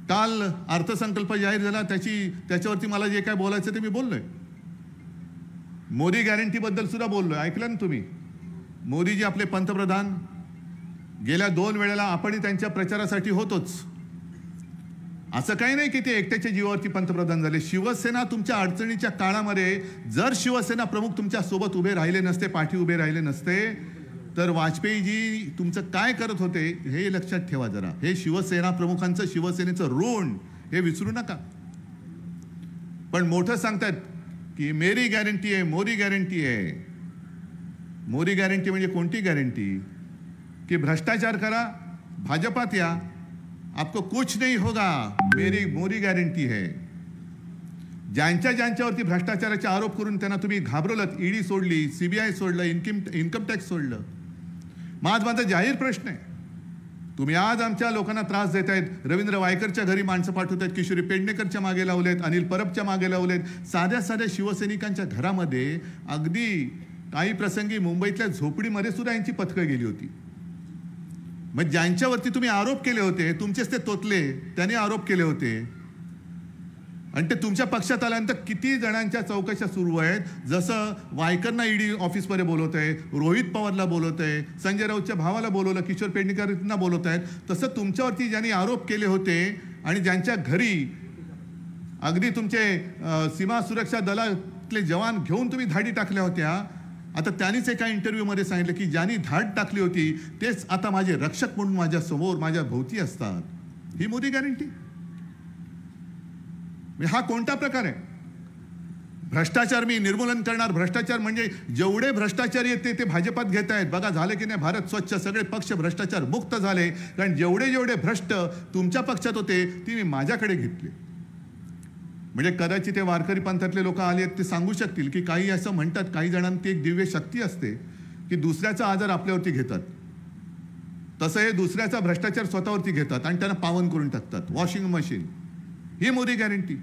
काल अर्थसंकल्प जाहीर झाला, त्याच्यावरती मला जे काय बोलायचं ते मी बोललोय. मोदी गॅरंटीबद्दल सुद्धा बोललोय, ऐकलं ना तुम्ही. मोदीजी आपले पंतप्रधान, गेल्या 2 वेळेला आपणही त्यांच्या प्रचारासाठी होतोच. असं काही नाही की ते एकट्याच्या जीवावरती पंतप्रधान झाले. शिवसेना तुमच्या अडचणीच्या काळामध्ये जर शिवसेना प्रमुख तुमच्या सोबत उभे राहिले नसते, पाठी उभे राहिले नसते, तर वाजपेयीजी तुमचं काय करत होते हे लक्षात ठेवा जरा. हे शिवसेना प्रमुखांचं, शिवसेनेचं ऋण हे विसरू नका. पण मोठं सांगतात की मेरी गॅरंटी आहे, मोदी गॅरंटी आहे. मोदी गॅरंटी म्हणजे कोणती गॅरंटी? कि भ्रष्टाचार करा, भाजपात या, आपको कुछ नहीं होगा, मेरी मोदी गॅरंटी है. ज्यांच्यावरती भ्रष्टाचाराचे आरोप करून त्यांना तुम्ही घाबरवलं, ईडी सोडली, सीबीआय सोडलं, इन्कम टॅक्स सोडलं. माझा जाहीर प्रश्न आहे, तुम्ही आज आमच्या लोकांना त्रास देत आहेत. रवींद्र वायकरच्या घरी माणसं पाठवत आहेत, किशोरी पेडणेकरच्या मागे लावलेत, अनिल परबच्या मागे लावलेत. साध्या शिवसैनिकांच्या घरामध्ये अगदी काही प्रसंगी मुंबईतल्या झोपडीमध्ये सुद्धा यांची पथकं गेली होती. मग ज्यांच्यावरती तुम्ही आरोप केले होते, तुमचेच ते तोतले, त्यांनी आरोप केले होते, आणि ते तुमच्या पक्षात आल्यानंतर किती जणांच्या चौकशा सुरू आहेत. जसं वायकरना ईडी ऑफिसमध्ये बोलवत आहे, रोहित पवारला बोलवत आहे, संजय राऊतच्या भावाला बोलवलं, किशोर पेडणेकरांना बोलवत आहेत. तसं तुमच्यावरती ज्यांनी आरोप केले होते आणि ज्यांच्या घरी अगदी तुमचे सीमा सुरक्षा दलातले जवान घेऊन तुम्ही धाडी टाकल्या होत्या, आता त्यांनीच एका इंटरव्ह्यूमध्ये सांगितलं की ज्यांनी धाड टाकली होती तेच आता माझे रक्षक म्हणून माझ्या समोर, माझ्या भोवती असतात. ही मोदी गॅरंटी? हा कोणता प्रकार आहे? भ्रष्टाचार मी निर्मूलन करणार. भ्रष्टाचार म्हणजे जेवढे भ्रष्टाचारी आहेत ते भाजपात घेत आहेत. बघा झाले की नाही भारत स्वच्छ, सगळे पक्ष भ्रष्टाचार मुक्त झाले. कारण जेवढे भ्रष्ट तुमच्या पक्षात होते ती मी माझ्याकडे घेतले. म्हणजे कदाचित ते वारकरी पंथातले लोक आले आहेत, ते सांगू शकतील की काही असं म्हणतात, काही जणांची एक दिव्य शक्ती असते की दुसऱ्याचा आजार आपल्यावरती घेतात. तसं हे दुसऱ्याचा भ्रष्टाचार स्वतःवरती घेतात आणि त्यांना पावन करून टाकतात. वॉशिंग मशीन ही मोदी गॅरंटी.